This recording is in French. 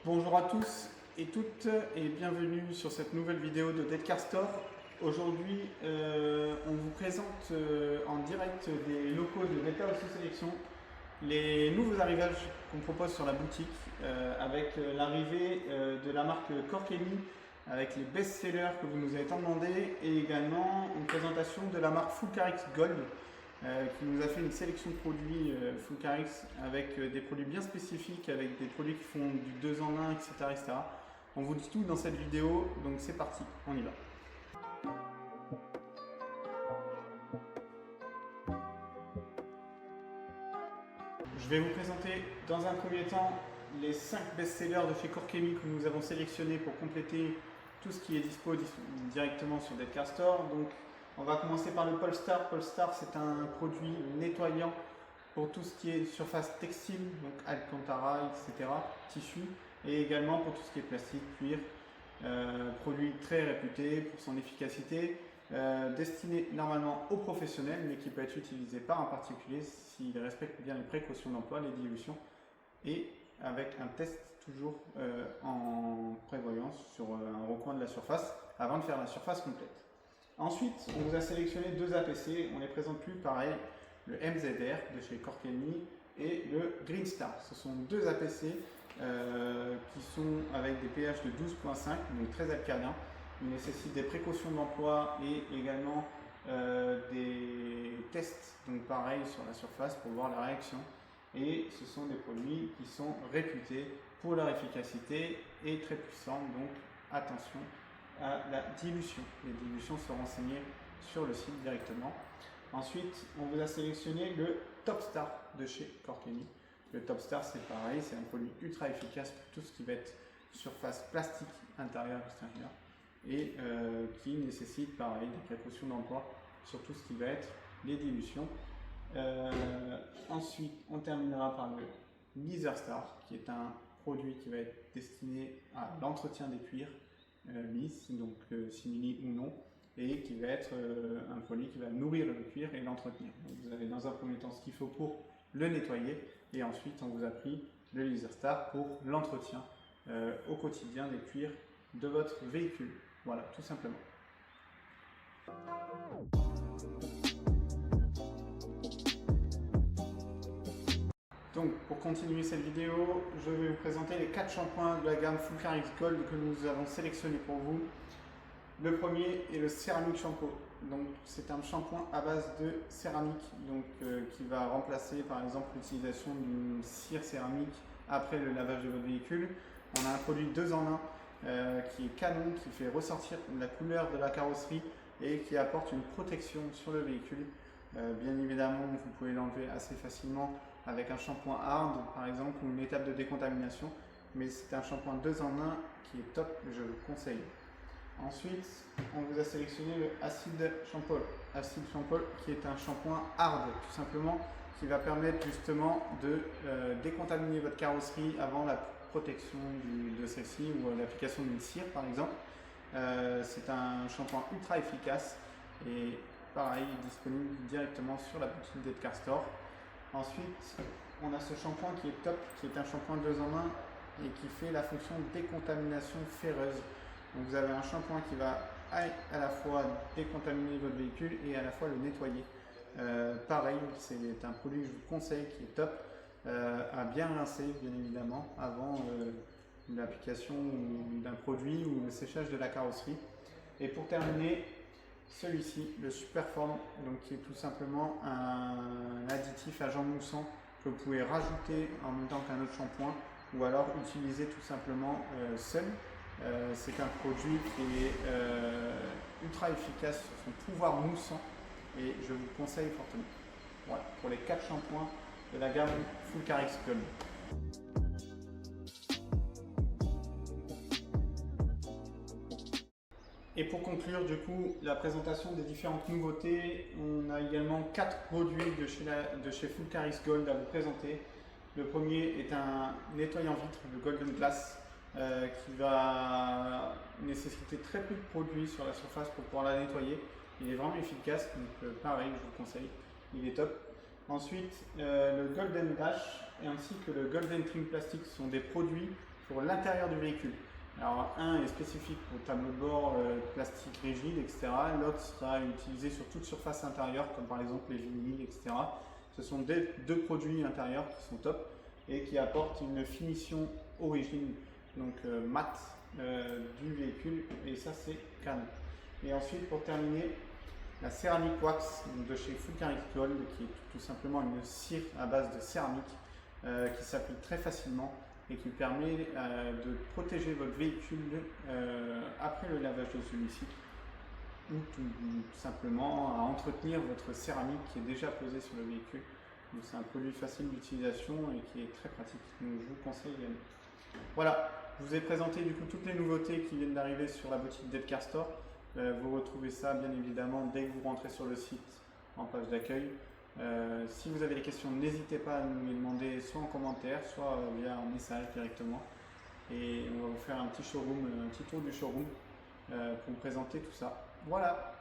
Bonjour à tous et toutes et bienvenue sur cette nouvelle vidéo de Dead Car Store. Aujourd'hui, on vous présente en direct des locaux de Delta Auto Sélection les nouveaux arrivages qu'on propose sur la boutique avec l'arrivée de la marque Corkemi avec les best-sellers que vous nous avez tant demandé et également une présentation de la marque Fulcarix Gold qui nous a fait une sélection de produits Fulcarix avec des produits bien spécifiques, avec des produits qui font du 2 en 1, etc., etc. On vous dit tout dans cette vidéo, donc c'est parti, on y va. Je vais vous présenter dans un premier temps les 5 best-sellers de chez Corkemi que nous avons sélectionnés pour compléter tout ce qui est dispo directement sur Dead Car Store. Donc, on va commencer par le Polestar. Polestar, c'est un produit nettoyant pour tout ce qui est surface textile, donc alcantara, etc., tissu, et également pour tout ce qui est plastique, cuir. Produit très réputé pour son efficacité, destiné normalement aux professionnels, mais qui peut être utilisé par un particulier s'il respecte bien les précautions d'emploi, les dilutions, et avec un test toujours en prévoyance sur un recoin de la surface avant de faire la surface complète. Ensuite, on vous a sélectionné deux APC, on les présente plus, pareil, le MZR de chez Corkemi et le Green Star. Ce sont deux APC qui sont avec des pH de 12,5, donc très alcalins. Ils nécessitent des précautions d'emploi et également des tests, donc pareil sur la surface pour voir la réaction. Et ce sont des produits qui sont réputés pour leur efficacité et très puissants, donc attention à la dilution. Les dilutions sont renseignées sur le site directement. Ensuite, on vous a sélectionné le Top Star de chez Corkemi. Le Top Star, c'est pareil, c'est un produit ultra efficace pour tout ce qui va être surface plastique intérieure-extérieure et qui nécessite pareil des précautions d'emploi sur tout ce qui va être les dilutions. Ensuite, on terminera par le Leather Star, qui est un produit qui va être destiné à l'entretien des cuirs lisses, donc simili ou non, et qui va être un produit qui va nourrir le cuir et l'entretenir. Vous avez dans un premier temps ce qu'il faut pour le nettoyer, et ensuite on vous a pris le Leather Star pour l'entretien au quotidien des cuirs de votre véhicule. Voilà, tout simplement. Donc, pour continuer cette vidéo, je vais vous présenter les 4 shampoings de la gamme Fulcarix Gold que nous avons sélectionnés pour vous. Le premier est le Ceramic Shampoo. Donc, c'est un shampoing à base de céramique, donc qui va remplacer par exemple l'utilisation d'une cire céramique après le lavage de votre véhicule. On a un produit 2 en 1 qui est canon, qui fait ressortir la couleur de la carrosserie et qui apporte une protection sur le véhicule. Bien évidemment, vous pouvez l'enlever assez facilement avec un shampoing hard par exemple ou une étape de décontamination, mais c'est un shampoing 2 en 1 qui est top, je le conseille. Ensuite, on vous a sélectionné le Acid Shampoo. Acid Shampoo qui est un shampoing hard tout simplement, qui va permettre justement de décontaminer votre carrosserie avant la protection de celle-ci ou l'application d'une cire par exemple. C'est un shampoing ultra efficace et pareil, disponible directement sur la boutique Dead Car Store. Ensuite, on a ce shampoing qui est top, qui est un shampoing 2 en 1 et qui fait la fonction de décontamination ferreuse. Donc vous avez un shampoing qui va à la fois décontaminer votre véhicule et à la fois le nettoyer. Pareil, c'est un produit que je vous conseille qui est top, à bien rincer bien évidemment avant l'application d'un produit ou le séchage de la carrosserie. Et pour terminer, celui-ci, le Superform, donc qui est tout simplement un additif agent moussant que vous pouvez rajouter en même temps qu'un autre shampoing ou alors utiliser tout simplement seul. C'est un produit qui est ultra efficace sur son pouvoir moussant et je vous conseille fortement. Voilà, pour les 4 shampoings de la gamme Fulcarix Gold. Et pour conclure du coup la présentation des différentes nouveautés, on a également 4 produits de chez Fulcarix Gold à vous présenter. Le premier est un nettoyant vitre, le Golden Glass, qui va nécessiter très peu de produits sur la surface pour pouvoir la nettoyer. Il est vraiment efficace, donc pareil, je vous conseille, il est top. Ensuite, le Golden Dash ainsi que le Golden Trim Plastic sont des produits pour l'intérieur du véhicule. Alors un est spécifique pour tableau de bord, plastique rigide, etc. L'autre sera utilisé sur toute surface intérieure, comme par exemple les vinyles, etc. Ce sont deux produits intérieurs qui sont top et qui apportent une finition origine, donc mat du véhicule, et ça c'est canon. Et ensuite, pour terminer, la céramique wax de chez Fulcrux Gold, qui est tout simplement une cire à base de céramique qui s'applique très facilement et qui permet de protéger votre véhicule après le lavage de celui-ci, ou tout simplement à entretenir votre céramique qui est déjà posée sur le véhicule. Donc c'est un produit facile d'utilisation et qui est très pratique, donc je vous conseille également. Voilà, je vous ai présenté du coup toutes les nouveautés qui viennent d'arriver sur la boutique Deadcar Store. Vous retrouvez ça bien évidemment dès que vous rentrez sur le site en page d'accueil. Si vous avez des questions, n'hésitez pas à nous les demander soit en commentaire, soit via un message directement. Et on va vous faire un petit showroom, un petit tour du showroom pour vous présenter tout ça. Voilà.